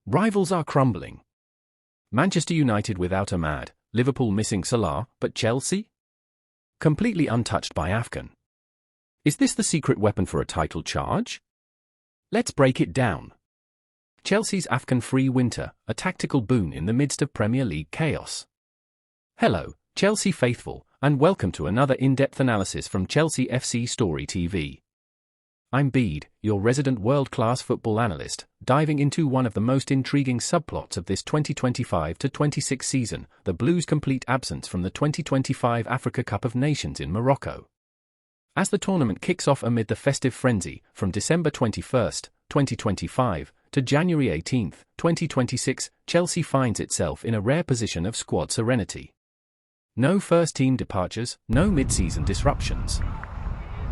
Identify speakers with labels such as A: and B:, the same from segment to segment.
A: Rivals are crumbling. Manchester United without Ahmad, Liverpool missing Salah, but Chelsea? Completely untouched by AFCON. Is this the secret weapon for a title charge? Let's break it down. Chelsea's AFCON-Free winter, a tactical boon in the midst of Premier League chaos. Hello, Chelsea faithful, and welcome to another in-depth analysis from Chelsea FC Story TV. I'm Bede, your resident world-class football analyst, diving into one of the most intriguing subplots of this 2025-26 season, the Blues' complete absence from the 2025 Africa Cup of Nations in Morocco. As the tournament kicks off amid the festive frenzy, from December 21, 2025, to January 18, 2026, Chelsea finds itself in a rare position of squad serenity. No first-team departures, no mid-season disruptions.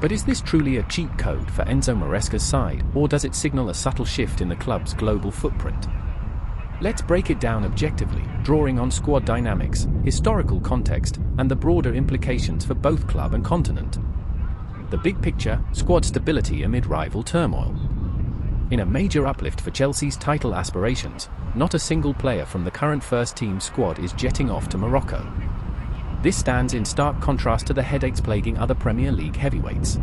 A: But is this truly a cheat code for Enzo Maresca's side, or does it signal a subtle shift in the club's global footprint? Let's break it down objectively, drawing on squad dynamics, historical context, and the broader implications for both club and continent. The big picture: squad stability amid rival turmoil. In a major uplift for Chelsea's title aspirations, not a single player from the current first-team squad is jetting off to Morocco. This stands in stark contrast to the headaches plaguing other Premier League heavyweights.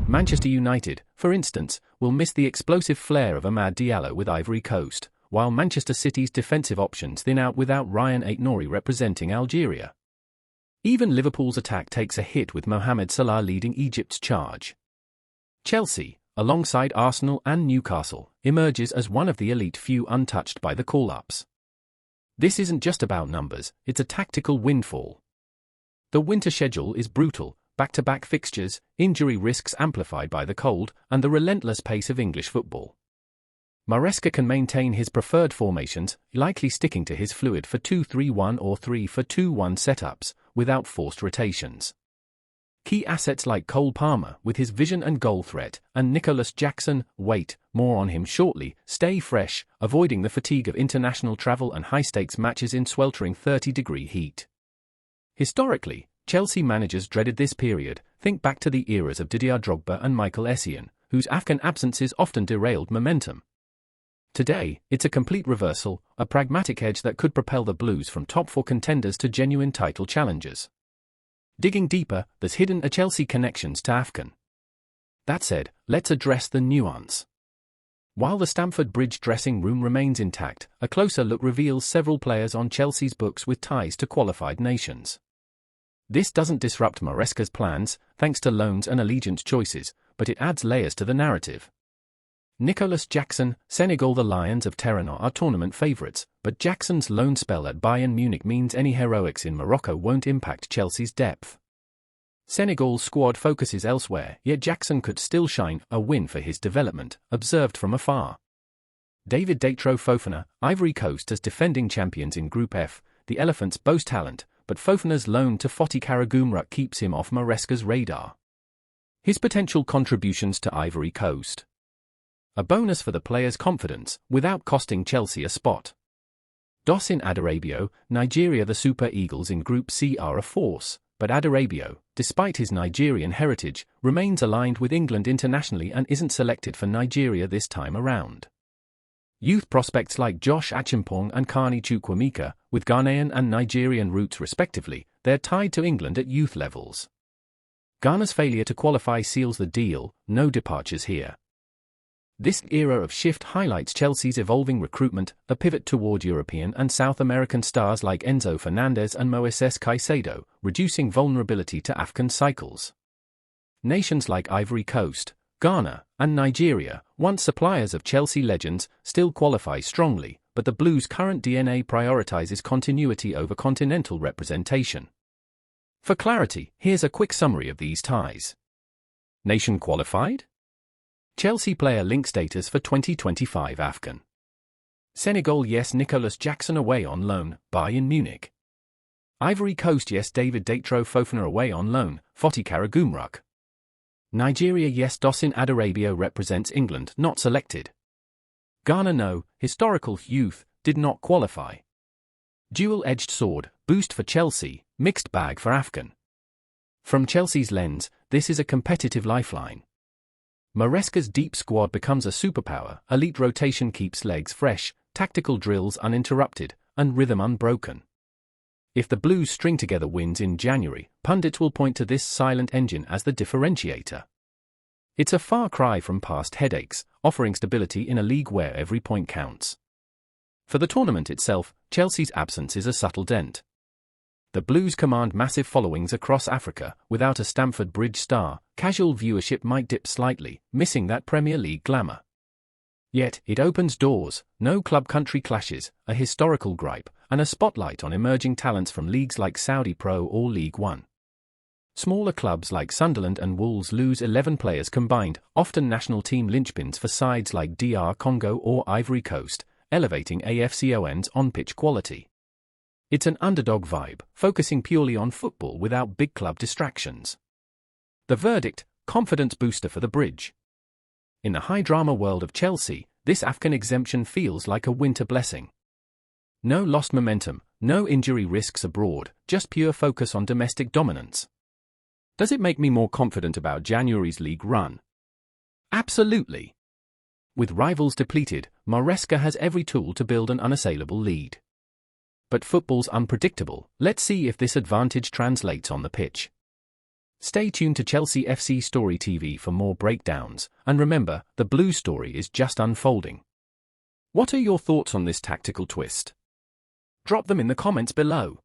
A: Manchester United, for instance, will miss the explosive flair of Amad Diallo with Ivory Coast, while Manchester City's defensive options thin out without Ryan Aït-Nouri representing Algeria. Even Liverpool's attack takes a hit with Mohamed Salah leading Egypt's charge. Chelsea, alongside Arsenal and Newcastle, emerges as one of the elite few untouched by the call-ups. This isn't just about numbers, it's a tactical windfall. The winter schedule is brutal: back-to-back fixtures, injury risks amplified by the cold, and the relentless pace of English football. Maresca can maintain his preferred formations, likely sticking to his fluid 4-2-3-1 or 3-4-2-1 setups, without forced rotations. Key assets like Cole Palmer, with his vision and goal threat, and Nicolas Jackson, wait, more on him shortly, stay fresh, avoiding the fatigue of international travel and high-stakes matches in sweltering 30-degree heat. Historically, Chelsea managers dreaded this period. Think back to the eras of Didier Drogba and Michael Essien, whose AFCON absences often derailed momentum. Today, it's a complete reversal, a pragmatic edge that could propel the Blues from top-four contenders to genuine title challengers. Digging deeper, there's hidden Chelsea connections to AFCON. That said, let's address the nuance. While the Stamford Bridge dressing room remains intact, a closer look reveals several players on Chelsea's books with ties to qualified nations. This doesn't disrupt Maresca's plans, thanks to loans and allegiance choices, but it adds layers to the narrative. Nicolas Jackson, Senegal. The Lions of Tehran are tournament favourites, but Jackson's loan spell at Bayern Munich means any heroics in Morocco won't impact Chelsea's depth. Senegal's squad focuses elsewhere, yet Jackson could still shine, a win for his development, observed from afar. David Datro Fofana, Ivory Coast. As defending champions in Group F, the Elephants boast talent, but Fofana's loan to Fatih Karagümrük keeps him off Maresca's radar. His potential contributions to Ivory Coast: a bonus for the player's confidence, without costing Chelsea a spot. Dosin Adarabioyo, Nigeria. The Super Eagles in Group C are a force, but Adarabioyo, despite his Nigerian heritage, remains aligned with England internationally and isn't selected for Nigeria this time around. Youth prospects like Josh Achimpong and Carney Chukwuemeka, with Ghanaian and Nigerian roots respectively, they're tied to England at youth levels. Ghana's failure to qualify seals the deal, no departures here. This era of shift highlights Chelsea's evolving recruitment, a pivot toward European and South American stars like Enzo Fernandez and Moises Caicedo, reducing vulnerability to AFCON cycles. Nations like Ivory Coast, Ghana, and Nigeria, once suppliers of Chelsea legends, still qualify strongly, but the Blues' current DNA prioritizes continuity over continental representation. For clarity, here's a quick summary of these ties. Nation qualified? Chelsea player link status for 2025 AFCON. Senegal: yes, Nicolas Jackson away on loan, Bayern Munich. Ivory Coast: yes, David Datro Fofana away on loan, Fatih Karagümrük. Nigeria: yes, Dosin Adarabioyo represents England, not selected. Ghana: no, historical youth, did not qualify. Dual-edged sword, boost for Chelsea, mixed bag for AFCON. From Chelsea's lens, this is a competitive lifeline. Maresca's deep squad becomes a superpower, elite rotation keeps legs fresh, tactical drills uninterrupted, and rhythm unbroken. If the Blues string together wins in January, pundits will point to this silent engine as the differentiator. It's a far cry from past headaches, offering stability in a league where every point counts. For the tournament itself, Chelsea's absence is a subtle dent. The Blues command massive followings across Africa. Without a Stamford Bridge star, casual viewership might dip slightly, missing that Premier League glamour. Yet, it opens doors, no club-country clashes, a historical gripe, and a spotlight on emerging talents from leagues like Saudi Pro or League One. Smaller clubs like Sunderland and Wolves lose 11 players combined, often national team linchpins for sides like DR Congo or Ivory Coast, elevating AFCON's on-pitch quality. It's an underdog vibe, focusing purely on football without big club distractions. The verdict: confidence booster for the Bridge. In the high-drama world of Chelsea, this AFCON exemption feels like a winter blessing. No lost momentum, no injury risks abroad, just pure focus on domestic dominance. Does it make me more confident about January's league run? Absolutely. With rivals depleted, Maresca has every tool to build an unassailable lead. But football's unpredictable. Let's see if this advantage translates on the pitch. Stay tuned to Chelsea FC Story TV for more breakdowns, and remember, the Blues story is just unfolding. What are your thoughts on this tactical twist? Drop them in the comments below.